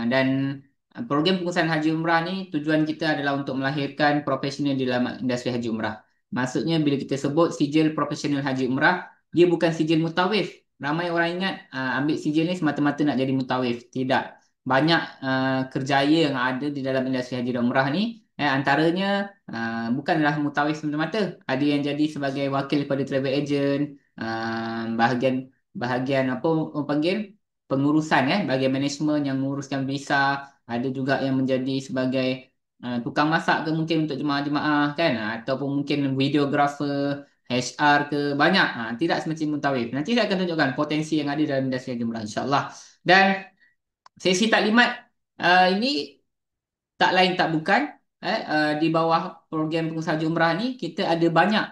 Dan program pengurusan haji umrah ni tujuan kita adalah untuk melahirkan profesional di dalam industri haji umrah. Maksudnya bila kita sebut sijil profesional haji umrah, dia bukan sijil mutawif. Ramai orang ingat ambil sijil ni semata-mata nak jadi mutawif. Tidak. Banyak kerjaya yang ada di dalam industri haji dan umrah ni, antaranya bukanlah mutawif semata-mata. Ada yang jadi sebagai wakil pada travel agent, bahagian bahagian apa orang panggil pengurusan, bahagian management yang menguruskan visa. Ada juga yang menjadi sebagai tukang masak ke mungkin untuk jemaah-jemaah kan, ataupun mungkin videographer, HR ke, banyak. Tidak semacam muntawif. Nanti saya akan tunjukkan potensi yang ada dalam industri jemaah insya-Allah. Dan sesi taklimat ini tak lain tak bukan, di bawah program pengusaha umrah ni kita ada banyak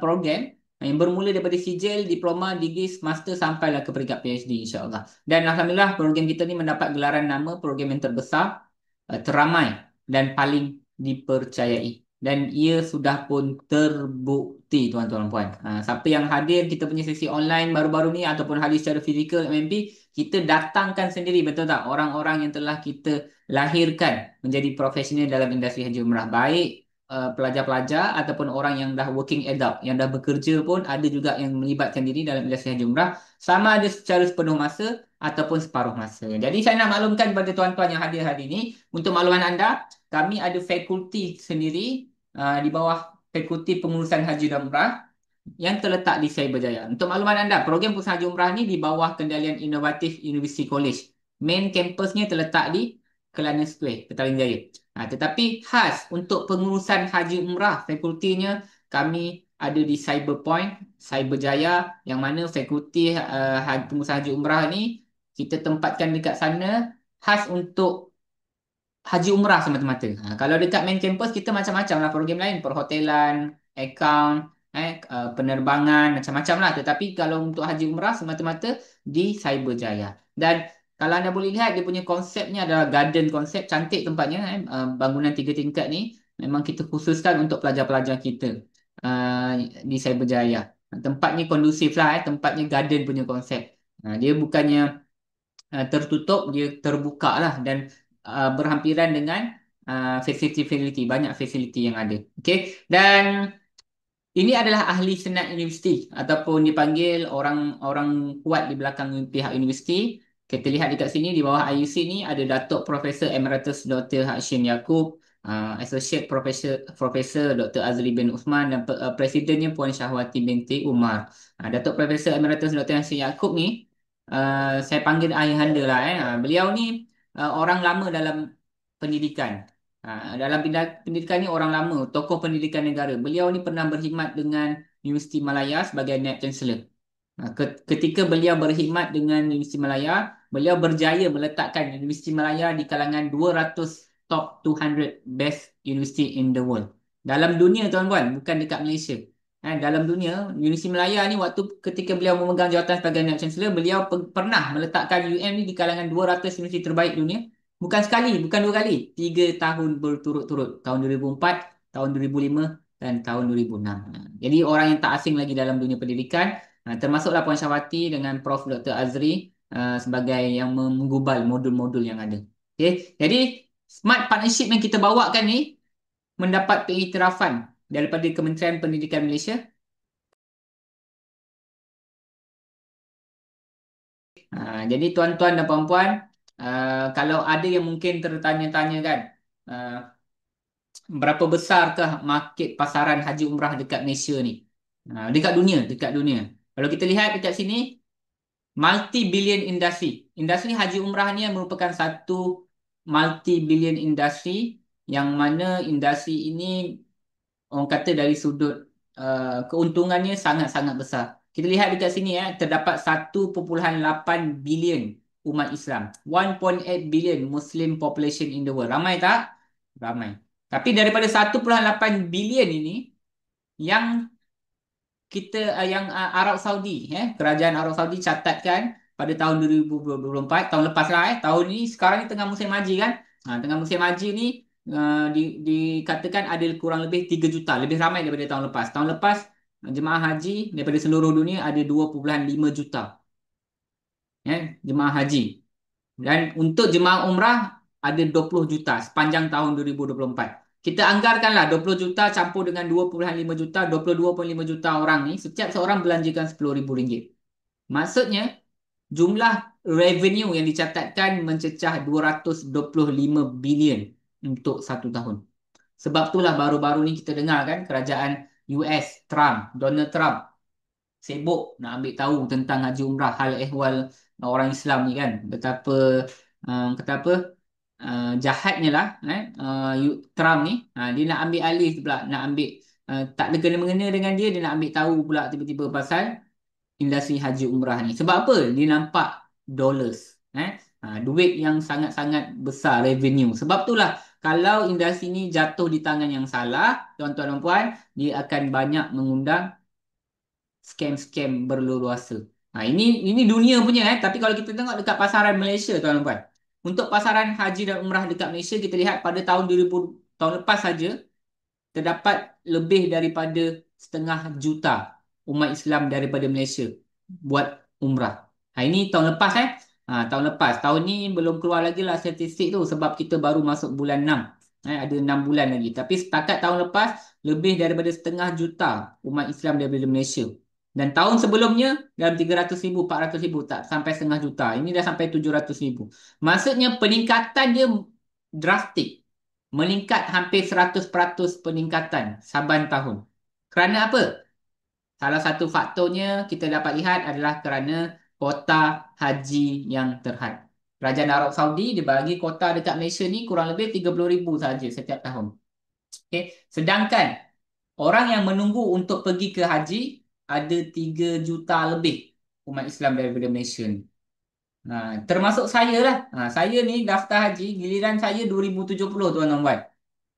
program yang bermula daripada sijil, diploma, degree, master sampailah ke peringkat PhD insya-Allah. Dan alhamdulillah program kita ni mendapat gelaran nama program yang terbesar, teramai dan paling dipercayai. Dan ia sudah pun terbukti tuan-tuan dan puan. Siapa yang hadir kita punya sesi online baru-baru ni ataupun hadir secara fizikal MMP, kita datangkan sendiri, betul tak? Orang-orang yang telah kita lahirkan menjadi profesional dalam industri haji umrah. Baik pelajar-pelajar ataupun orang yang dah working adult, yang dah bekerja pun ada juga yang melibatkan diri dalam industri haji umrah. Sama ada secara sepenuh masa ataupun separuh masa. Jadi saya nak maklumkan kepada tuan-tuan yang hadir hari ini, untuk makluman anda, kami ada fakulti sendiri di bawah fakulti pengurusan haji dan umrah yang terletak di Cyberjaya. Untuk makluman anda, program pengurusan haji umrah ni di bawah kendalian inovatif University College. Main campusnya terletak di Kelana Square, Petaling Jaya. Tetapi khas untuk pengurusan haji umrah, fakultinya kami ada di Cyberpoint, Cyberjaya, yang mana fakulti pengurusan haji umrah ni kita tempatkan dekat sana khas untuk haji umrah semata-mata. Kalau dekat main campus kita macam-macam lah program lain, perhotelan, account, penerbangan, macam-macam lah. Tetapi kalau untuk haji umrah semata-mata di Cyberjaya. Dan kalau anda boleh lihat dia punya konsepnya adalah garden konsep, cantik tempatnya. Bangunan 3 tingkat ni memang kita khususkan untuk pelajar-pelajar kita uh, di Cyberjaya. Tempatnya kondusif lah, tempatnya garden punya konsep. Dia bukannya tertutup, dia terbuka lah, dan berhampiran dengan fasiliti-fasiliti, banyak fasiliti yang ada. Okey, dan ini adalah ahli senat universiti ataupun dipanggil orang-orang kuat di belakang pihak universiti. Kita lihat dekat sini di bawah IUC ni ada Datuk Profesor Emeritus Dr. Hashim Yaakob, Associate Profesor Dr. Azli bin Usman, dan Presidennya Puan Syahwati binti Umar. Datuk Profesor Emeritus Dr. Hashim Yaakob ni saya panggil ayahanda lah. Beliau ni orang lama dalam pendidikan. Dalam pendidikan ni orang lama, tokoh pendidikan negara. Beliau ni pernah berkhidmat dengan Universiti Malaya sebagai Naib Chancellor. Ketika beliau berkhidmat dengan Universiti Malaya, beliau berjaya meletakkan Universiti Malaya di kalangan 200 top 200 best university in the world. Dalam dunia tuan-tuan, bukan dekat Malaysia. Dalam dunia, Universiti Malaya ni waktu ketika beliau memegang jawatan sebagai Naib Chancellor, beliau pernah meletakkan UM ni di kalangan 200 universiti terbaik dunia. Bukan sekali, bukan 2 kali. 3 tahun berturut-turut. Tahun 2004, tahun 2005 dan tahun 2006. Jadi orang yang tak asing lagi dalam dunia pendidikan, termasuklah Puan Syawati dengan Prof. Dr. Azri sebagai yang menggubal modul-modul yang ada. Okay. Jadi Smart Partnership yang kita bawakan ni mendapat pengiktirafan daripada Kementerian Pendidikan Malaysia. Jadi tuan-tuan dan puan-puan, kalau ada yang mungkin tertanya-tanya kan, berapa besarkah market pasaran haji umrah dekat Malaysia ni? Dekat dunia, dekat dunia. Kalau kita lihat dekat sini, multi-billion industri. Industri haji umrah ni merupakan satu multi-billion industri, yang mana industri ini orang kata dari sudut keuntungannya sangat-sangat besar. Kita lihat dekat sini, terdapat 1.8 bilion umat Islam. 1.8 billion Muslim population in the world. Ramai tak? Ramai. Tapi daripada 1.8 bilion ini, yang Arab Saudi, kerajaan Arab Saudi catatkan pada tahun 2024, tahun lepas lah, tahun ini, sekarang ni tengah musim haji kan. Tengah musim haji ni dikatakan ada kurang lebih 3 juta, lebih ramai daripada tahun lepas. Tahun lepas jemaah haji daripada seluruh dunia ada 2.5 juta, jemaah haji. Dan untuk jemaah umrah ada 20 juta sepanjang tahun 2024. Kita anggarkanlah 20 juta campur dengan 2,5 juta, 22,5 juta orang ni, setiap seorang belanjakan RM10,000. Maksudnya jumlah revenue yang dicatatkan mencecah 225 bilion untuk satu tahun. Sebab itulah baru-baru ni kita dengar kan kerajaan US, Donald Trump sibuk nak ambil tahu tentang haji umrah, hal ehwal orang Islam ni kan. Betapa kata apa jahatnya lah Trump ni. Dia nak ambil alih pula, nak ambil tak ada kena-mengena dengan dia, dia nak ambil tahu pula tiba-tiba pasal industri haji umrah ni. Sebab apa? Dia nampak dollars. Duit yang sangat-sangat besar revenue. Sebab itulah kalau industri ni jatuh di tangan yang salah, tuan-tuan dan puan, dia akan banyak mengundang scam-scam berleluasa. Ini dunia punya tapi kalau kita tengok dekat pasaran Malaysia tuan-tuan. Untuk pasaran haji dan umrah dekat Malaysia kita lihat pada tahun 2000 tahun lepas saja terdapat lebih daripada setengah juta umat Islam daripada Malaysia buat umrah. Ini tahun lepas tahun lepas. Tahun ni belum keluar lagi lah statistik tu sebab kita baru masuk bulan 6. Ada 6 bulan lagi. Tapi setakat tahun lepas lebih daripada setengah juta umat Islam daripada Malaysia. Dan tahun sebelumnya dalam 300,000, 400,000 tak sampai setengah juta. Ini dah sampai 700,000. Maksudnya peningkatan dia drastik. Meningkat hampir 100% peningkatan saban tahun. Kerana apa? Salah satu faktornya kita dapat lihat adalah kerana kota haji yang terhad. Kerajaan Arab Saudi dia bagi kota dekat Malaysia ni kurang lebih 30,000 saja setiap tahun. Okay. Sedangkan orang yang menunggu untuk pergi ke haji ada 3 juta lebih umat Islam daripada Malaysia ni. Termasuk saya lah. Saya ni daftar haji giliran saya 2070 tuan-tuan.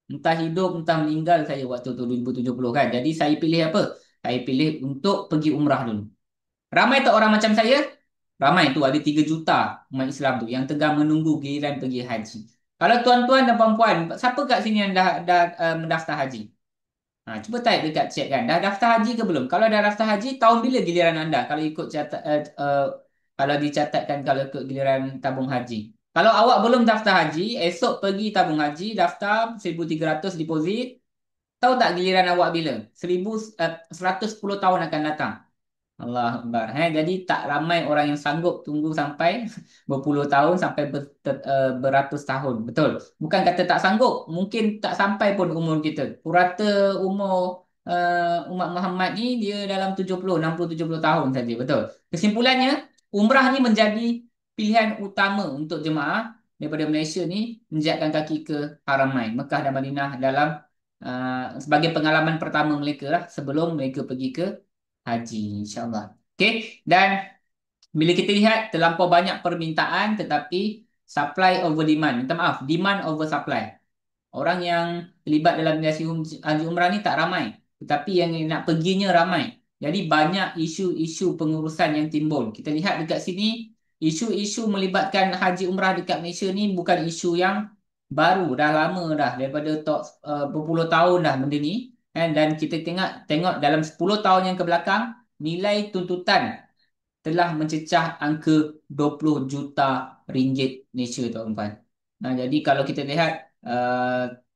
Entah hidup, entah meninggal saya waktu tu 2070 kan. Jadi saya pilih apa? Saya pilih untuk pergi umrah dulu. Ramai tak orang macam saya? Ramai tu ada 3 juta umat Islam tu yang tengah menunggu giliran pergi haji. Kalau tuan-tuan dan puan-puan, siapa kat sini yang dah mendaftar haji? Cuba type dekat chat kan. Dah daftar haji ke belum? Kalau dah daftar haji, tahun bila giliran anda? Kalau ikut kalau dicatatkan kalau ikut giliran tabung haji. Kalau awak belum daftar haji, esok pergi tabung haji, daftar 1,300 deposit. Tahu tak giliran awak bila? 110 tahun akan datang. Allah Akbar. Jadi tak ramai orang yang sanggup tunggu sampai berpuluh tahun sampai beratus tahun. Betul. Bukan kata tak sanggup, mungkin tak sampai pun umur kita. Purata umur umat Muhammad ni dia dalam 70, 60, 70 tahun saja. Betul. Kesimpulannya, umrah ni menjadi pilihan utama untuk jemaah daripada Malaysia ni menjejakkan kaki ke Haramain, Mekah dan Madinah dalam sebagai pengalaman pertama mereka lah sebelum mereka pergi ke haji insyaAllah. Okey, dan bila kita lihat terlampau banyak permintaan tetapi supply over demand. Minta maaf, demand over supply. Orang yang terlibat dalam industri haji umrah ni tak ramai. Tetapi yang nak perginya ramai. Jadi banyak isu-isu pengurusan yang timbul. Kita lihat dekat sini, isu-isu melibatkan haji umrah dekat Malaysia ni bukan isu yang baru. Dah lama dah. Daripada berpuluh tahun dah benda ni. Dan kita tengok dalam 10 tahun yang kebelakang, nilai tuntutan telah mencecah angka 20 juta ringgit Malaysia tuan-tuan. Jadi kalau kita lihat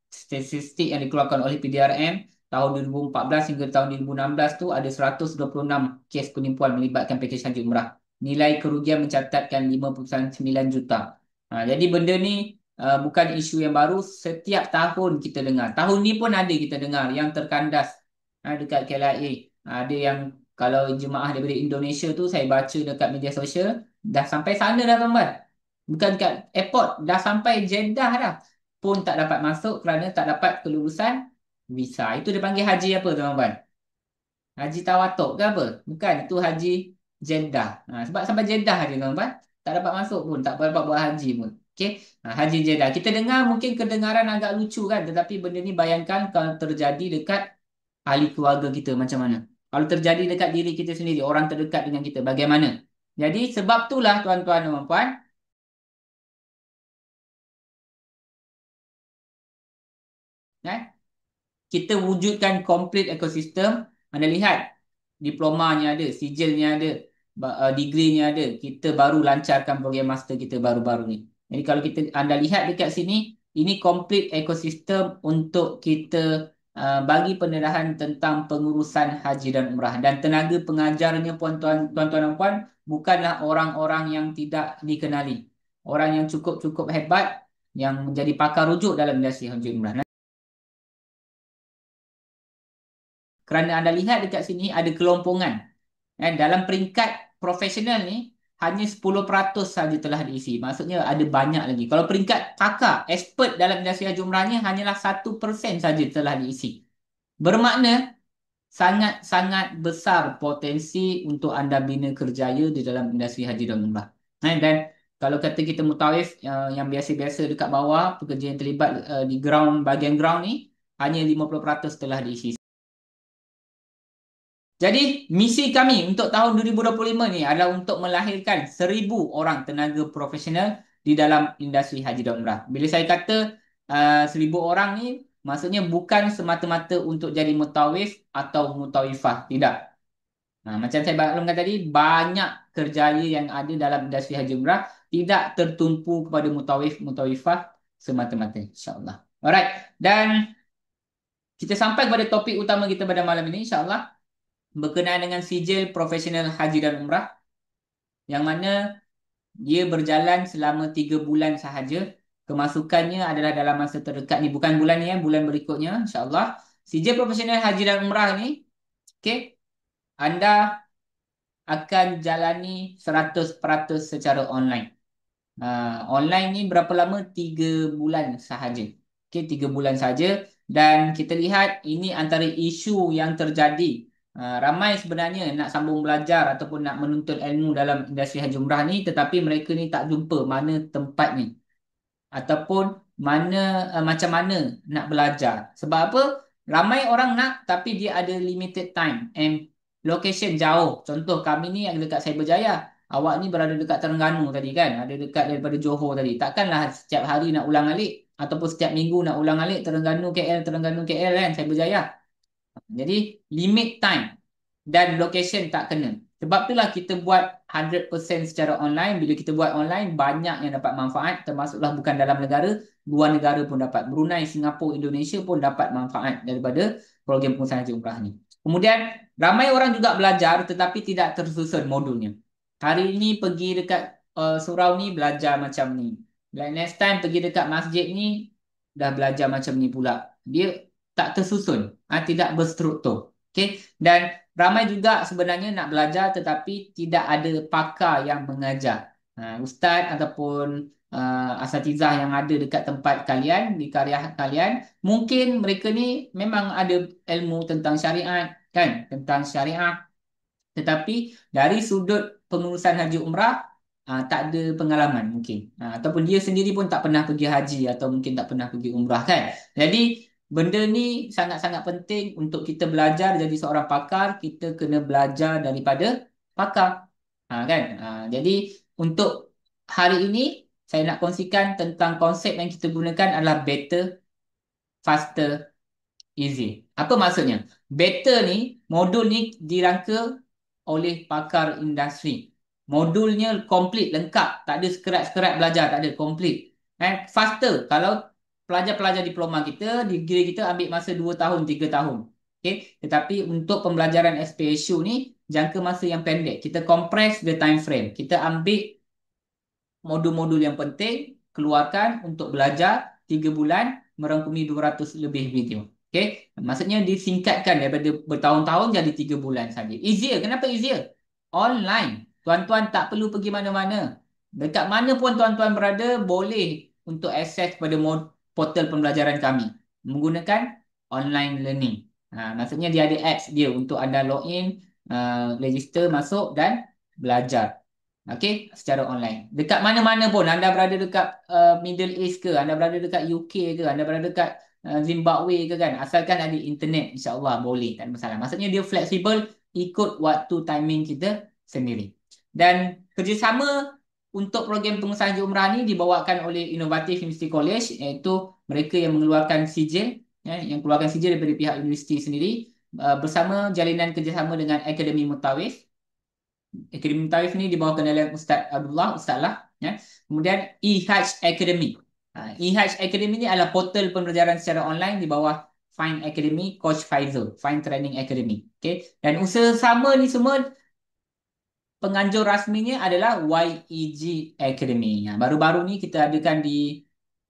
statistik yang dikeluarkan oleh PDRM tahun 2014 hingga tahun 2016 tu ada 126 kes penipuan melibatkan pakej haji umrah. Nilai kerugian mencatatkan 5.9 juta. Jadi benda ni bukan isu yang baru, setiap tahun kita dengar. Tahun ni pun ada kita dengar yang terkandas dekat KLIA. Ada yang kalau jemaah daripada Indonesia tu saya baca dekat media sosial dah sampai sana dah tuan-tuan. Bukan kat airport, dah sampai Jeddah dah. Pun tak dapat masuk kerana tak dapat kelulusan visa. Itu dipanggil haji apa tuan-tuan? Haji tawatuk ke apa? Bukan, itu haji Jeddah. Sebab sampai Jeddah aja tuan-tuan. Tak dapat masuk pun, tak dapat buat haji pun. Okey. Haji Jeddah. Kita dengar mungkin kedengaran agak lucu kan, tetapi benda ni bayangkan kalau terjadi dekat ahli keluarga kita macam mana? Kalau terjadi dekat diri kita sendiri, orang terdekat dengan kita, bagaimana? Jadi sebab itulah tuan-tuan dan puan-puan, kita wujudkan complete ekosistem. Anda lihat diplomanya ada, sijilnya ada, degree-nya ada. Kita baru lancarkan program master kita baru-baru ni. Jadi kalau anda lihat dekat sini, ini complete ekosistem untuk kita bagi pendedahan tentang pengurusan haji dan umrah. Dan tenaga pengajarnya tuan-tuan dan puan bukanlah orang-orang yang tidak dikenali. Orang yang cukup-cukup hebat yang menjadi pakar rujuk dalam industri haji umrah. Kerana anda lihat dekat sini ada kelompongan. Dalam peringkat profesional ni hanya 10% saja telah diisi. Maksudnya ada banyak lagi. Kalau peringkat pakar, expert dalam industri haji umrah ni hanyalah 1% saja telah diisi. Bermakna sangat-sangat besar potensi untuk anda bina kerjaya di dalam industri haji dan umrah. Dan kalau kata kita mutawif yang biasa-biasa dekat bawah, pekerja yang terlibat di bahagian ground ni hanya 50% telah diisi. Jadi, misi kami untuk tahun 2025 ni adalah untuk melahirkan 1,000 orang tenaga profesional di dalam industri haji dan umrah. Bila saya kata 1,000 orang ni, maksudnya bukan semata-mata untuk jadi mutawif atau mutawifah. Tidak. Macam saya maklumkan tadi, banyak kerjaya yang ada dalam industri haji umrah tidak tertumpu kepada mutawif, mutawifah semata-mata. InsyaAllah. Alright. Dan kita sampai kepada topik utama kita pada malam ini, insyaAllah. Berkenaan dengan sijil profesional haji dan umrah yang mana dia berjalan selama 3 bulan sahaja. Kemasukannya adalah dalam masa terdekat ni, bukan bulan ni, bulan berikutnya insyaAllah. Sijil profesional haji dan umrah ni, okay, anda akan jalani 100% secara online. Online ni berapa lama? 3 bulan sahaja. Okay, 3 bulan saja. Dan kita lihat ini antara isu yang terjadi. Ramai sebenarnya nak sambung belajar ataupun nak menuntut ilmu dalam industri haji umrah ni, tetapi mereka ni tak jumpa mana tempat ni ataupun mana macam mana nak belajar. Sebab apa? Ramai orang nak tapi dia ada limited time and location jauh. Contoh kami ni yang dekat Cyberjaya. Awak ni berada dekat Terengganu tadi kan? Ada dekat daripada Johor tadi. Takkanlah setiap hari nak ulang alik ataupun setiap minggu nak ulang alik Terengganu KL kan Cyberjaya. Jadi limit time dan location tak kena. Sebab itulah kita buat 100% secara online. Bila kita buat online, banyak yang dapat manfaat. Termasuklah bukan dalam negara, luar negara pun dapat. Brunei, Singapura, Indonesia pun dapat manfaat daripada program pengurusan haji umrah ni. Kemudian, ramai orang juga belajar tetapi tidak tersusun modulnya. Hari ini pergi dekat surau ni belajar macam ni. Next time pergi dekat masjid ni dah belajar macam ni pula. Dia tak tersusun, tidak berstruktur. Okay? Dan ramai juga sebenarnya nak belajar tetapi tidak ada pakar yang mengajar. Ustaz ataupun asatizah yang ada dekat tempat kalian, di karya kalian, mungkin mereka ni memang ada ilmu tentang syariat, kan? Tentang syariat. Tetapi dari sudut pengurusan haji umrah, tak ada pengalaman mungkin. Ataupun dia sendiri pun tak pernah pergi haji atau mungkin tak pernah pergi umrah, kan? Jadi, benda ni sangat-sangat penting untuk kita belajar jadi seorang pakar. Kita kena belajar daripada pakar. Kan? Jadi untuk hari ini saya nak kongsikan tentang konsep yang kita gunakan adalah better, faster, easy. Apa maksudnya? Better ni, modul ni dirangka oleh pakar industri. Modulnya komplit, lengkap. Tak ada sekerat-sekerat belajar, tak ada, komplit. Faster, kalau pelajar-pelajar diploma kita, degree kita ambil masa 2 tahun, 3 tahun. Okay? Tetapi untuk pembelajaran SPSU ni, jangka masa yang pendek. Kita compress the time frame. Kita ambil modul-modul yang penting, keluarkan untuk belajar 3 bulan, merangkumi 200 lebih video. Okay? Maksudnya disingkatkan daripada bertahun-tahun jadi 3 bulan saja. Easier. Kenapa easier? Online. Tuan-tuan tak perlu pergi mana-mana. Dekat mana pun tuan-tuan berada, boleh untuk akses pada portal pembelajaran kami. Menggunakan online learning. Maksudnya dia ada apps dia untuk anda login, register, masuk dan belajar. Okey, secara online. Dekat mana-mana pun, anda berada dekat Middle East ke, anda berada dekat UK ke, anda berada dekat Zimbabwe ke kan, asalkan ada internet, insya-Allah boleh, tak ada masalah. Maksudnya dia fleksibel ikut waktu timing kita sendiri. Dan kerjasama untuk program pengurusan haji umrah ni dibawakan oleh Inovatif University College, iaitu mereka yang mengeluarkan sijil, yang keluarkan sijil daripada pihak universiti sendiri, bersama jalinan kerjasama dengan Akademi Mutawif. Akademi Tarif ni di bawah kendalian Ustaz Abdullah, Ustaz lah. Ya. Kemudian EH Academy. EH Academy ni adalah portal pembelajaran secara online di bawah Fine Academy, Coach Faizal, Fine Training Academy. Okay. Dan usaha sama ni semua penganjur rasminya adalah YEG Academy. Baru-baru ni kita adakan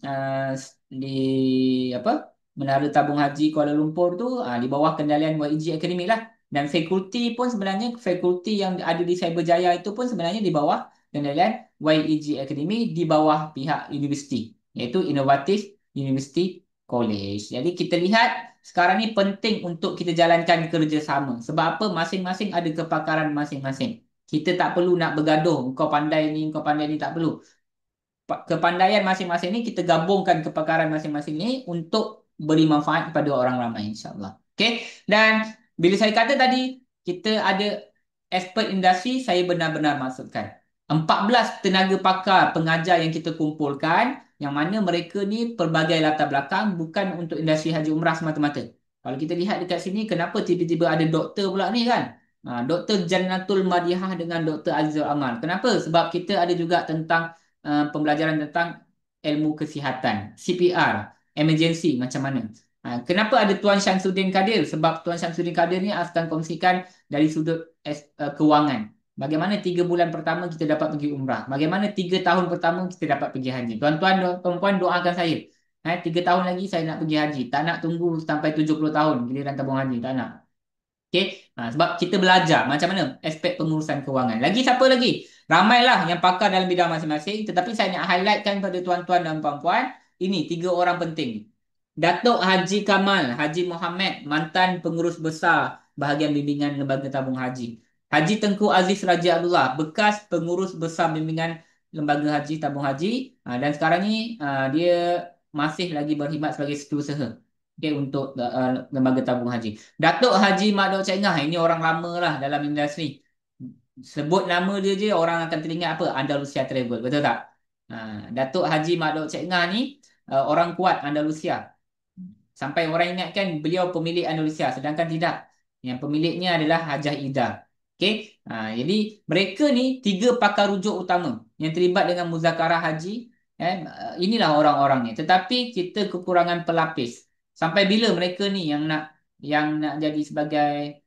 uh, di apa Menara Tabung Haji Kuala Lumpur tu di bawah kendalian YEG Academy lah. Dan fakulti pun sebenarnya fakulti yang ada di Cyberjaya itu pun sebenarnya di bawah kendalian YEG Academy di bawah pihak universiti, iaitu Innovative University College. Jadi kita lihat sekarang ni penting untuk kita jalankan kerjasama. Sebab apa? Masing-masing ada kepakaran masing-masing. Kita tak perlu nak bergaduh. Kau pandai ni, tak perlu. Kepandaian masing-masing ni kita gabungkan kepakaran masing-masing ni untuk beri manfaat kepada orang ramai, insyaAllah. Okay. Dan bila saya kata tadi kita ada expert industri, saya benar-benar maksudkan 14 tenaga pakar pengajar yang kita kumpulkan, yang mana mereka ni pelbagai latar belakang, bukan untuk industri haji umrah semata-mata. Kalau kita lihat dekat sini, kenapa tiba-tiba ada doktor pula ni kan? Dr. Jannatul Madihah dengan Dr. Azizul Amal. Kenapa? Sebab kita ada juga tentang pembelajaran tentang ilmu kesihatan, CPR, emergency macam mana. Kenapa ada Tuan Syamsuddin Kadir? Sebab Tuan Syamsuddin Kadir ni akan kongsikan dari sudut kewangan. Bagaimana 3 bulan pertama kita dapat pergi umrah? Bagaimana 3 tahun pertama kita dapat pergi haji? Tuan-tuan, perempuan doakan saya. 3 tahun lagi saya nak pergi haji. Tak nak tunggu sampai 70 tahun giliran tabung haji. Tak nak. Okey, sebab kita belajar macam mana aspek pengurusan kewangan. Lagi siapa lagi? Ramailah yang pakar dalam bidang masing-masing. Tetapi saya nak highlightkan pada tuan-tuan dan puan-puan, ini 3 orang penting. Datuk Haji Kamal Haji Muhammad, mantan pengurus besar bahagian bimbingan Lembaga Tabung Haji. Haji Tengku Aziz Raja Abdullah, bekas pengurus besar bimbingan Lembaga Haji Tabung Haji. Dan sekarang ni dia masih lagi berkhidmat sebagai setiausaha. Okay, untuk Lembaga Tabung Haji. Datuk Haji Mak Dok Cik Ngah, ini orang lama lah dalam industri. Sebut nama dia je orang akan teringat apa? Andalusia Travel, betul tak? Datuk Haji Mak Dok Cik Ngah ni orang kuat Andalusia. Sampai orang ingatkan beliau pemilik Andalusia, sedangkan tidak. Yang pemiliknya adalah Hajah Ida. Okay? Jadi mereka ni 3 pakar rujuk utama yang terlibat dengan muzakarah haji. Inilah orang-orangnya. Tetapi kita kekurangan pelapis. Sampai bila mereka ni yang nak jadi sebagai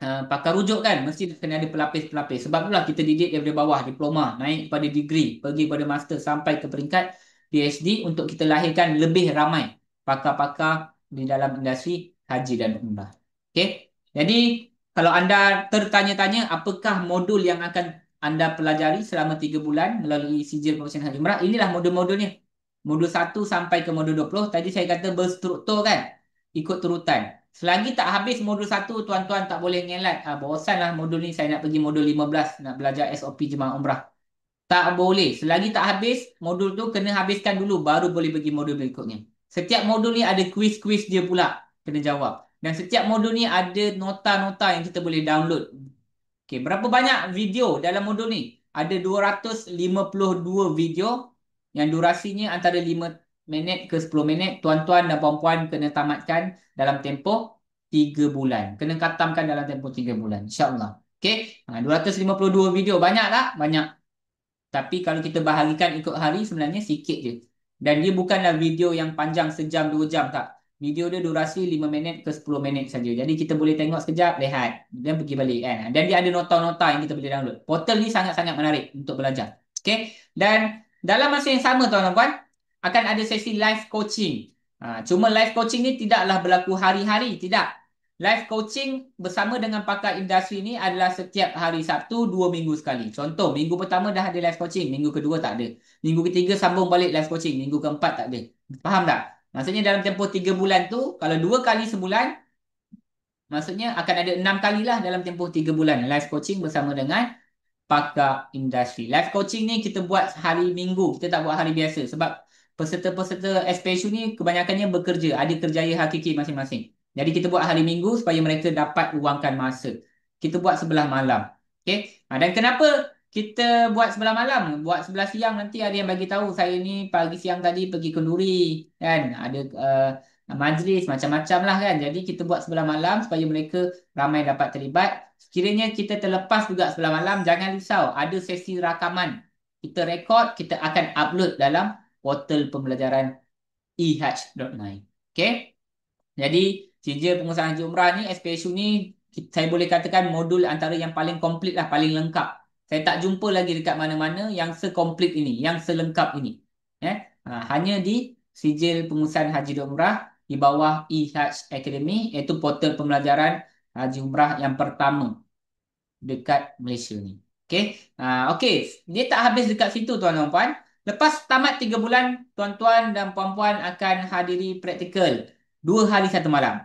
pakar rujuk kan, mesti kena ada pelapis-pelapis. Sebab itulah kita didik daripada bawah, diploma, naik kepada degree, pergi pada master sampai ke peringkat PhD untuk kita lahirkan lebih ramai pakar-pakar di dalam industri haji dan umrah. Okey. Jadi kalau anda tertanya-tanya apakah modul yang akan anda pelajari selama 3 bulan melalui sijil profesional haji umrah, inilah modul-modulnya. Modul 1 sampai ke modul 20. Tadi saya kata berstruktur kan? Ikut turutan. Selagi tak habis modul 1, tuan-tuan tak boleh ngelat. Bosanlah modul ni, saya nak pergi modul 15, nak belajar SOP jemaah umrah. Tak boleh. Selagi tak habis, modul tu kena habiskan dulu, baru boleh pergi modul berikutnya. Setiap modul ni ada kuis-kuis dia pula, kena jawab. Dan setiap modul ni ada nota-nota yang kita boleh download. Okey, berapa banyak video dalam modul ni? Ada 252 video yang durasinya antara 5 minit ke 10 minit. Tuan-tuan dan puan-puan kena tamatkan dalam tempoh 3 bulan. Kena khatamkan dalam tempoh 3 bulan. InsyaAllah. Okey, 252 video. Banyak tak? Banyak. Tapi kalau kita bahagikan ikut hari, sebenarnya sikit je. Dan dia bukanlah video yang panjang sejam 2 jam, tak. Video dia durasi 5 minit ke 10 minit saja. Jadi kita boleh tengok sekejap, lihat, dan pergi balik kan. Dan dia ada nota-nota yang kita boleh download. Portal ni sangat-sangat menarik untuk belajar. Okay. Dan dalam masa yang sama tuan-tuan, akan ada sesi live coaching. Cuma live coaching ni tidaklah berlaku hari-hari, tidak. Live coaching bersama dengan pakar industri ni adalah setiap hari Sabtu 2 minggu sekali. Contoh, minggu pertama dah ada live coaching, minggu kedua tak ada. Minggu ketiga sambung balik live coaching, minggu keempat tak ada. Faham tak? Maksudnya dalam tempoh 3 bulan tu, kalau 2 kali sebulan, maksudnya akan ada 6 kali lah dalam tempoh 3 bulan. Live coaching bersama dengan pakar industri. Live coaching ni kita buat hari Minggu, kita tak buat hari biasa. Sebab peserta-peserta SPSU ni kebanyakannya bekerja, ada kerjaya hakiki masing-masing. Jadi kita buat hari Minggu supaya mereka dapat luangkan masa. Kita buat sebelah malam. Okay? Dan kenapa kita buat sebelah malam? Buat sebelah siang nanti ada yang bagi tahu saya ni pagi siang tadi pergi kenduri kan. Ada majlis, macam-macam lah kan. Jadi kita buat sebelah malam supaya mereka ramai dapat terlibat. Sekiranya kita terlepas juga sebelah malam, jangan risau. Ada sesi rakaman. Kita rekod, kita akan upload dalam portal pembelajaran ehaj.my. Okay? Jadi, sijil pengusahaan haji umrah ni, SPSU ni, saya boleh katakan modul antara yang paling komplit lah, paling lengkap. Saya tak jumpa lagi dekat mana-mana yang sekomplit ini, yang selengkap ini. Hanya di sijil pengusahaan haji dan umrah di bawah eHajj Academy, iaitu portal pembelajaran haji umrah yang pertama dekat Malaysia ni. Okey. Okey, dia tak habis dekat situ tuan-tuan dan puan. Lepas tamat 3 bulan, tuan-tuan dan puan-puan akan hadiri praktikal 2 hari 1 malam.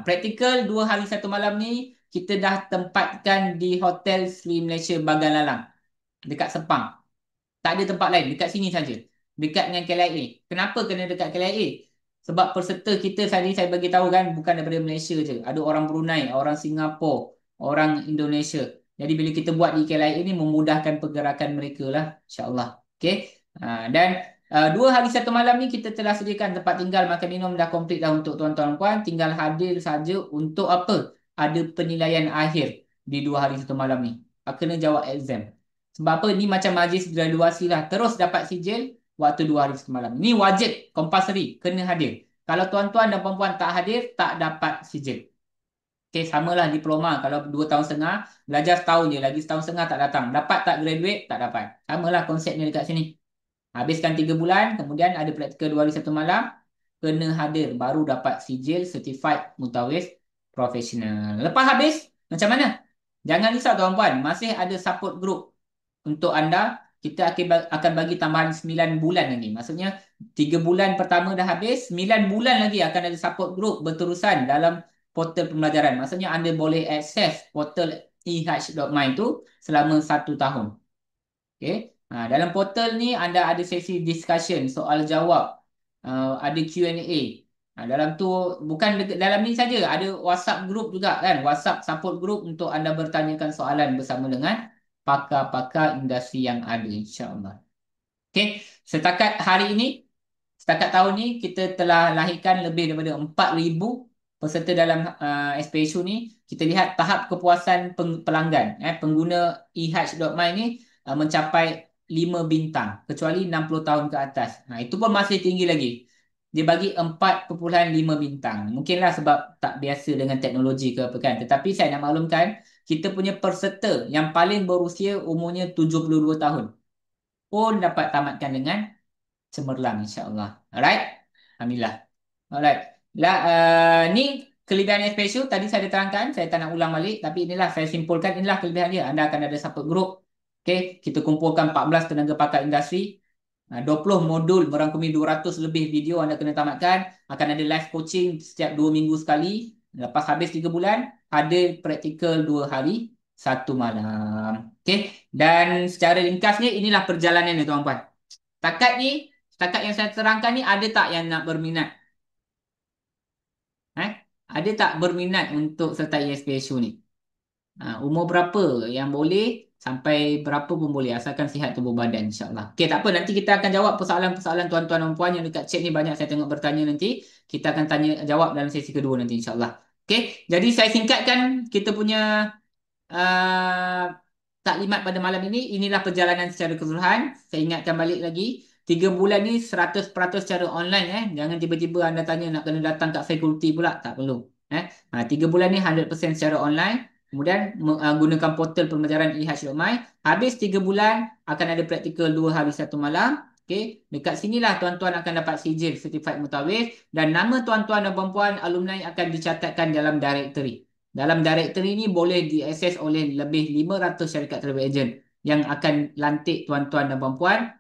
Praktikal 2 hari 1 malam ni kita dah tempatkan di Hotel Sri Malaysia Bagan Lalang dekat Sepang. Tak ada tempat lain, dekat sini saja. Dekat dengan KLIA. Kenapa kena dekat KLIA? Sebab peserta kita tadi saya bagi tahu kan bukan daripada Malaysia je. Ada orang Brunei, orang Singapura, orang Indonesia. Jadi bila kita buat di KLIA ni memudahkan pergerakan mereka lah, insya-Allah. Okey. Dan 2 hari 1 malam ni kita telah sediakan tempat tinggal, makan minum dah komplit dah untuk tuan-tuan dan puan. Tinggal hadir saja untuk apa? Ada penilaian akhir di 2 hari 1 malam ni. Kena jawab exam. Sebab apa? Ni macam majlis graduasi lah. Terus dapat sijil waktu 2 hari 1 malam. Ini wajib, compulsory, kena hadir. Kalau tuan-tuan dan puan-puan tak hadir, tak dapat sijil. Okay, samalah diploma. Kalau 2 tahun setengah, belajar setahun je. Lagi setahun setengah tak datang. Dapat tak graduate? Tak dapat. Samalah konsepnya dekat sini. Habiskan 3 bulan, kemudian ada praktikal 2 hari 1 malam. Kena hadir, baru dapat sijil Certified Mutawif Professional. Lepas habis, macam mana? Jangan risau tuan-puan. Masih ada support group untuk anda. Kita akan bagi tambahan 9 bulan lagi. Maksudnya 3 bulan pertama dah habis, 9 bulan lagi akan ada support group berterusan dalam portal pembelajaran. Maksudnya anda boleh akses portal ehaj.my itu selama 1 tahun. Okay. Dalam portal ni anda ada sesi discussion, soal jawab, ada Q&A. Dalam tu bukan dalam ni saja, ada WhatsApp group juga kan, WhatsApp support group untuk anda bertanyakan soalan bersama dengan pakar-pakar industri yang ada, insya-Allah. Okey, setakat tahun ni kita telah lahirkan lebih daripada 4,000 peserta dalam SPSU ni. Kita lihat tahap kepuasan pelanggan, pengguna ehaj.my ni mencapai 5 bintang kecuali 60 tahun ke atas. Itu pun masih tinggi lagi. Dia bagi 4,5 bintang. Mungkinlah sebab tak biasa dengan teknologi ke apa kan. Tetapi saya nak maklumkan, kita punya peserta yang paling berusia umurnya 72 tahun pun dapat tamatkan dengan cemerlang, insya-Allah. Alright? Alhamdulillah. Alright. Ni kelebihan SPSU tadi saya terangkan, saya tak nak ulang balik, tapi inilah saya simpulkan, inilah kelebihan dia. Anda akan ada support group. Okey, kita kumpulkan 14 tenaga pakar industri. 20 modul merangkumi 200 lebih video anda kena tamatkan. Akan ada live coaching setiap 2 minggu sekali. Lepas habis 3 bulan, ada praktikal 2 hari 1 malam. Okey, dan secara ringkasnya inilah perjalanan ni tuan-tuan. Setakat yang saya terangkan ni, ada tak yang nak berminat? Ada tak berminat untuk sertai SPSU ni? Umur berapa yang boleh, sampai berapa pun boleh, asalkan sihat tubuh badan, insya-Allah. Okey, tak apa, nanti kita akan jawab persoalan-persoalan tuan-tuan dan puan yang dekat chat ni, banyak saya tengok bertanya nanti. Kita akan tanya jawab dalam sesi kedua nanti, insya-Allah. Okey, jadi saya singkatkan kita punya uh, taklimat pada malam ini. Inilah perjalanan secara keseluruhan. Saya ingatkan balik lagi, 3 bulan ni 100% secara online. Jangan tiba-tiba anda tanya nak kena datang kat fakulti pula. Tak perlu. 3 bulan ni 100% secara online. Kemudian gunakan portal pembelajaran ehaj.my. Habis 3 bulan akan ada praktikal 2 hari 1 malam. Okey, dekat sinilah tuan-tuan akan dapat sijil Certified Mutawif, dan nama tuan-tuan dan puan-puan alumni akan dicatatkan dalam directory. Dalam directory ni boleh diakses oleh lebih 500 syarikat travel agent yang akan lantik tuan-tuan dan puan-puan,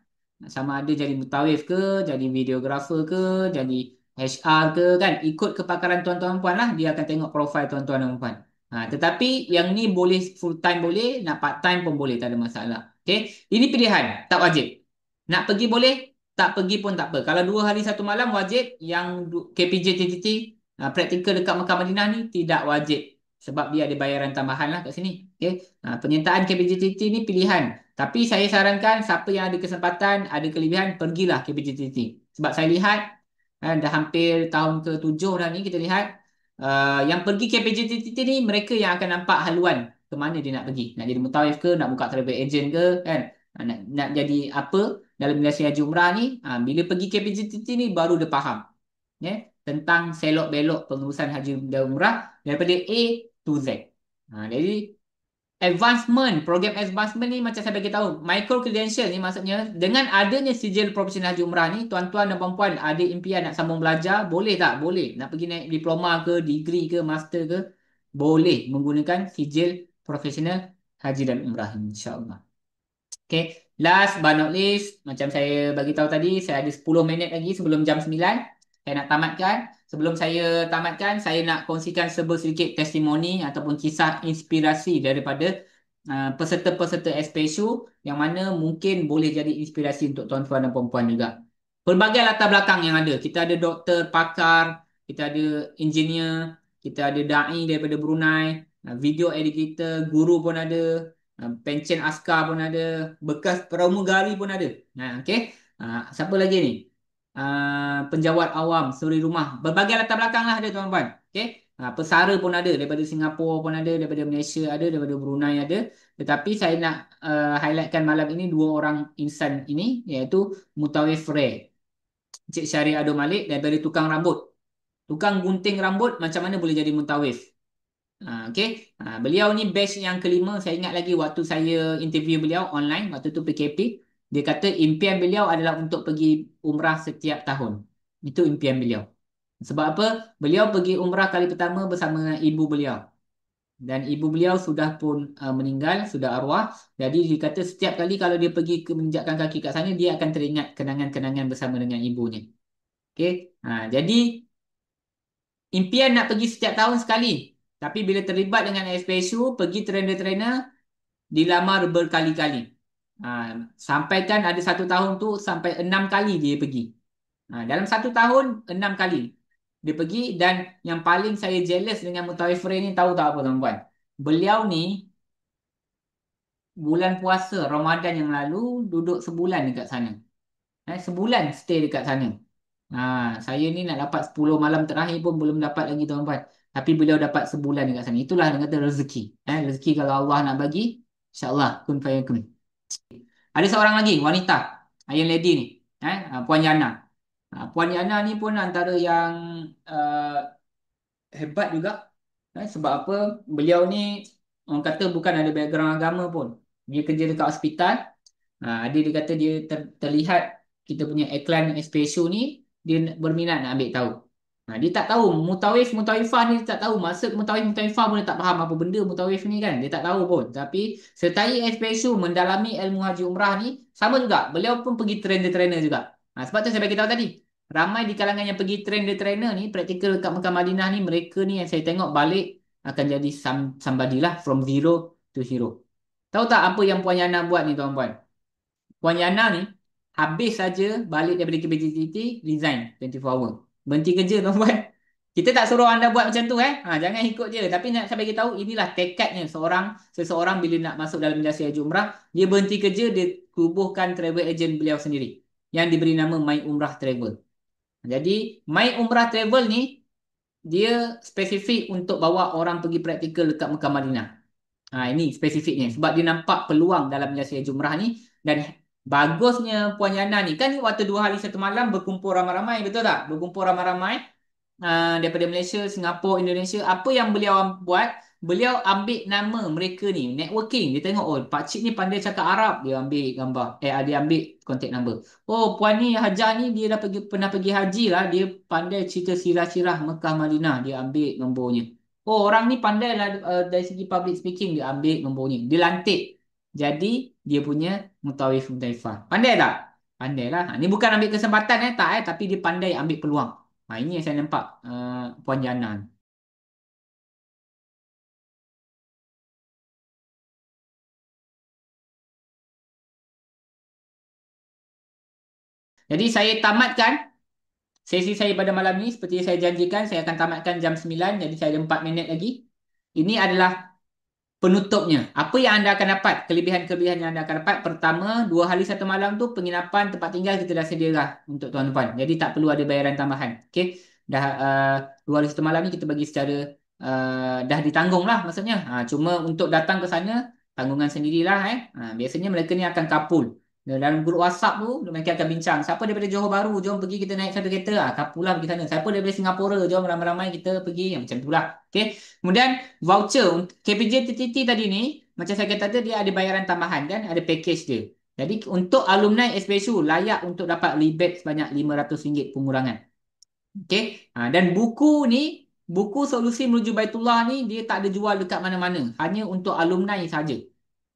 sama ada jadi mutawif ke, jadi videographer ke, jadi HR ke kan, ikut kepakaran tuan-tuan dan puan lah, dia akan tengok profil tuan-tuan dan puan. Tetapi yang ni boleh full time boleh, nak part time pun boleh, tak ada masalah. Okay, ini pilihan, tak wajib. Nak pergi boleh, tak pergi pun tak apa. Kalau 2 hari 1 malam wajib, yang KPJ TTT praktikal dekat Mekah Madinah ni tidak wajib. Sebab dia ada bayaran tambahan lah kat sini. Okay. Penyertaan KPJTT ni pilihan. Tapi saya sarankan siapa yang ada kesempatan, ada kelebihan, pergilah KPJTT. Sebab saya lihat Dah hampir tahun ke-7 dah ni kita lihat. Yang pergi KPJTT ni mereka yang akan nampak haluan ke mana dia nak pergi. Nak jadi mutawif ke, nak buka travel agent ke, kan? Nak jadi apa dalam industri haji umrah ni. Bila pergi KPJTT ni baru dia faham, ya, tentang selok belok pengurusan haji dan umrah daripada A to Z. Jadi program advancement ni macam saya bagi tahu, micro credential ni maksudnya dengan adanya sijil profesional haji umrah ni, tuan-tuan dan puan-puan ada impian nak sambung belajar, boleh tak? Boleh. Nak pergi naik diploma ke, degree ke, master ke, boleh menggunakan sijil profesional haji dan umrah, insya-Allah. Okay, last but not least, macam saya bagi tahu tadi, saya ada 10 minit lagi sebelum jam 9. Saya nak tamatkan. Sebelum saya tamatkan, saya nak kongsikan sedikit testimoni ataupun kisah inspirasi daripada peserta-peserta SPSU yang mana mungkin boleh jadi inspirasi untuk tuan-tuan dan puan-puan juga. Pelbagai latar belakang yang ada. Kita ada doktor, pakar, kita ada engineer, kita ada da'i daripada Brunei, video editor, guru pun ada, pencen askar pun ada, bekas pramugari pun ada. Okey. Siapa lagi ni? Penjawat awam, suri rumah. Berbagai latar belakang lah ada tuan-tuan. Okey. Pesara pun ada, daripada Singapura pun ada, daripada Malaysia ada, daripada Brunei ada. Tetapi saya nak highlightkan malam ini dua orang insan ini, iaitu Mutawif Rare, Encik Syahrir Ado Malik, daripada tukang rambut. Tukang gunting rambut macam mana boleh jadi mutawif. Okey. Beliau ni batch yang kelima. Saya ingat lagi waktu saya interview beliau online, waktu tu PKP. Dia kata impian beliau adalah untuk pergi umrah setiap tahun. Itu impian beliau. Sebab apa? Beliau pergi umrah kali pertama bersama dengan ibu beliau. Dan ibu beliau sudah pun meninggal, sudah arwah. Jadi dia kata setiap kali kalau dia pergi menginjakkan kaki kat sana, dia akan teringat kenangan-kenangan bersama dengan ibunya. Okey. Jadi impian nak pergi setiap tahun sekali. Tapi bila terlibat dengan SPSU, pergi trainer-trainer, dilamar berkali-kali. Sampaikan ada satu tahun tu sampai 6 kali dia pergi. Dalam satu tahun, 6 kali dia pergi. Dan yang paling saya jealous dengan Mutawif Ray ni, tahu tak apa tuan-tuan? Beliau ni bulan puasa Ramadan yang lalu duduk sebulan dekat sana. Sebulan stay dekat sana. Saya ni nak dapat 10 malam terakhir pun belum dapat lagi tuan-tuan. Tapi beliau dapat sebulan dekat sana. Itulah yang kata rezeki. Rezeki kalau Allah nak bagi, insya-Allah kun fayakun. Ada seorang lagi wanita, Iron Lady ni, Puan Yana. Puan Yana ni pun antara yang uh, hebat juga. Sebab apa? Beliau ni orang kata bukan ada background agama pun. Dia kerja dekat hospital. Dia kata dia terlihat kita punya iklan SPSU ni, dia berminat nak ambil tahu. Dia tak tahu mutawif mutawifah ni, dia tak tahu maksud mutawif mutawifah pun, dia tak faham apa benda mutawif ni kan, dia tak tahu pun. Tapi sertai SPSU mendalami ilmu haji umrah ni, sama juga beliau pun pergi trainer-trainer juga. Sebab tu saya bagi tahu tadi, ramai di kalangan yang pergi trainer-trainer ni, praktikal kat Mekah Madinah ni, mereka ni yang saya tengok balik akan jadi somebody lah, from zero to hero. Tahu tak apa yang Puan Yana buat ni tuan-puan? Puan Yana ni habis saja balik daripada KPJTT, resign 24 hour. Berhenti kerja tuan-puan. Kita tak suruh anda buat macam tu jangan ikut je. Tapi nak saya bagi tahu, inilah tekadnya seseorang bila nak masuk dalam industri haji umrah, dia berhenti kerja, dia kubuhkan travel agent beliau sendiri yang diberi nama My Umrah Travel. Jadi My Umrah Travel ni dia spesifik untuk bawa orang pergi praktikal dekat Mekah Madinah. Ini spesifiknya sebab dia nampak peluang dalam menyelesaikan jumrah ni. Dan bagusnya Puan Yana ni kan, waktu 2 hari 1 malam berkumpul ramai-ramai, betul tak? Berkumpul ramai-ramai daripada Malaysia, Singapura, Indonesia. Apa yang beliau buat? Beliau ambil nama mereka ni, networking. Dia tengok, oh pakcik ni pandai cakap Arab, dia ambil gambar. Dia ambil contact number. Oh puan ni Hajah ni, dia dah pernah pergi haji lah, dia pandai cerita sirah-sirah Mekah Madinah, dia ambil nombornya. Oh orang ni pandai lah dari segi public speaking, dia ambil nombornya. Dia lantik jadi dia punya mutawif mutaifah. Pandai tak? Pandai lah. Ni bukan ambil kesempatan tak tapi dia pandai ambil peluang. Ini yang saya nampak Puan Jana. Jadi saya tamatkan sesi saya pada malam ni seperti yang saya janjikan. Saya akan tamatkan jam 9. Jadi saya ada 4 minit lagi. Ini adalah penutupnya. Apa yang anda akan dapat? Kelebihan-kelebihan yang anda akan dapat. Pertama, 2 hari 1 malam tu penginapan tempat tinggal kita dah sedia lah untuk tuan-tuan. Jadi tak perlu ada bayaran tambahan. Okey. Dah 2 hari 1 malam ni kita bagi secara dah ditanggung lah maksudnya. Cuma untuk datang ke sana tanggungan sendirilah biasanya mereka ni akan kapul. Dalam grup WhatsApp tu mereka akan bincang. Siapa daripada Johor Bahru, jom pergi kita naik satu kereta. Kapul lah pergi sana. Siapa daripada Singapura, jom ramai-ramai kita pergi. Macam tu lah. Okey. Kemudian voucher KPJ TTT tadi ni macam saya kata tadi dia ada bayaran tambahan dan ada package dia. Jadi untuk alumni SPSU layak untuk dapat rebate sebanyak RM500 pengurangan. Okey. Dan buku solusi menuju Baitullah ni dia tak ada jual dekat mana-mana. Hanya untuk alumni saja.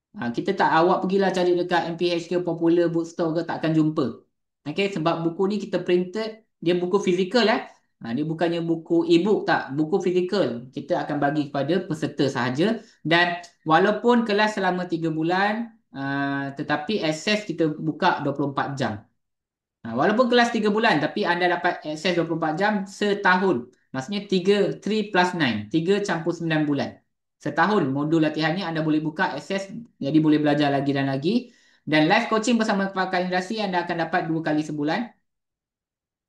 Kita tak awak pergilah cari dekat MPH ke Popular Bookstore ke takkan jumpa. Okey, sebab buku ni kita printed, dia buku fizikal dia bukannya buku e-book tak, buku fizikal. Kita akan bagi kepada peserta sahaja dan walaupun kelas selama 3 bulan tetapi akses kita buka 24 jam. Walaupun kelas 3 bulan tapi anda dapat akses 24 jam setahun. Maksudnya 3 plus 9, 3 campur 9 bulan. Setahun modul latihannya anda boleh buka akses jadi boleh belajar lagi dan lagi. Dan live coaching bersama pakar industri anda akan dapat 2 kali sebulan.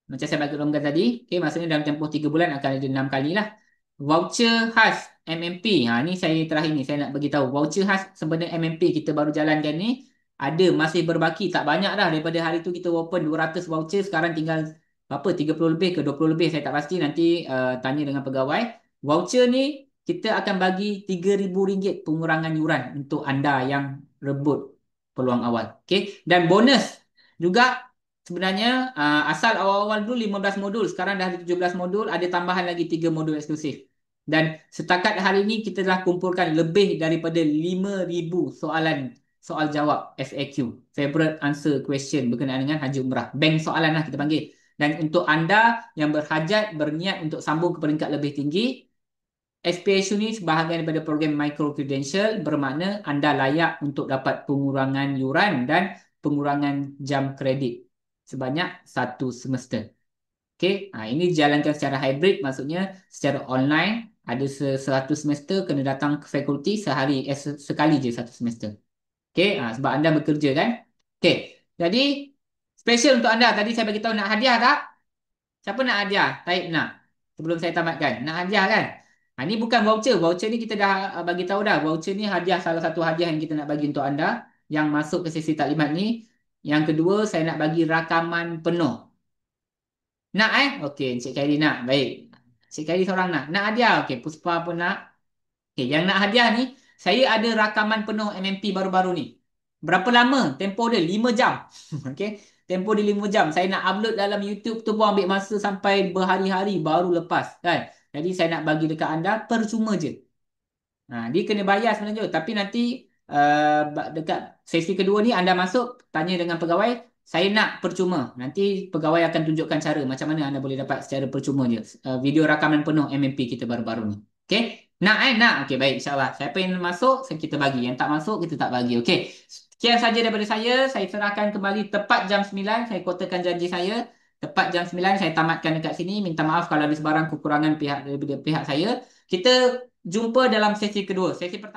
Macam saya bagi longgar tadi. Okay, maksudnya dalam tempoh 3 bulan akan ada 6 kali lah. Voucher khas MMP. Ni saya terakhir ni saya nak bagi tahu. Voucher khas sebenarnya MMP kita baru jalankan ni ada masih berbaki. Tak banyak dah daripada hari tu kita open 200 voucher. Sekarang tinggal berapa? 30 lebih ke 20 lebih. Saya tak pasti. Nanti tanya dengan pegawai. Voucher ni kita akan bagi RM3,000 pengurangan yuran untuk anda yang rebut peluang awal. Okay? Dan bonus juga sebenarnya asal awal-awal dulu 15 modul, sekarang dah ada 17 modul, ada tambahan lagi 3 modul eksklusif. Dan setakat hari ini kita telah kumpulkan lebih daripada 5,000 soalan soal jawab FAQ, Favorite Answer Question berkenaan dengan Haji Umrah. Bank soalan lah kita panggil. Dan untuk anda yang berhajat, berniat untuk sambung ke peringkat lebih tinggi, SPSU ni sebahagian daripada program Micro Credential bermakna anda layak untuk dapat pengurangan yuran dan pengurangan jam kredit sebanyak 1 semester. Okey, ini dijalankan secara hybrid, maksudnya secara online ada 1 semester kena datang ke fakulti sekali je 1 semester. Okey, sebab anda bekerja kan. Okey, jadi special untuk anda tadi saya bagi tahu nak hadiah tak? Siapa nak hadiah? Taib nak. Sebelum saya tamatkan, nak hadiah kan? Ini bukan voucher. Voucher ni kita dah bagi tahu dah. Voucher ni hadiah salah satu hadiah yang kita nak bagi untuk anda yang masuk ke sesi taklimat ni. Yang kedua, saya nak bagi rakaman penuh. Nak Okey, Encik Khairi nak. Baik. Encik Khairi seorang nak. Nak hadiah? Okey, Puspa pun nak. Okey, yang nak hadiah ni, saya ada rakaman penuh MMP baru-baru ni. Berapa lama? Tempoh dia 5 jam. Okey. Tempoh dia 5 jam. Saya nak upload dalam YouTube tu pun ambil masa sampai berhari-hari baru lepas kan. Jadi saya nak bagi dekat anda percuma je. Dia kena bayar sebenarnya. Tapi nanti dekat sesi kedua ni anda masuk tanya dengan pegawai, saya nak percuma. Nanti pegawai akan tunjukkan cara macam mana anda boleh dapat secara percuma je. Video rakaman penuh MMP kita baru-baru ni. Okey? Nak Nak? Okey, baik, insyaAllah. Siapa yang masuk, kita bagi. Yang tak masuk, kita tak bagi. Okey. Sekian saja daripada saya. Saya serahkan kembali tepat jam 9. Saya kotakan janji saya. Tepat jam 9 saya tamatkan dekat sini. Minta maaf kalau ada sebarang kekurangan daripada pihak saya. Kita jumpa dalam sesi kedua. Sesi pertama.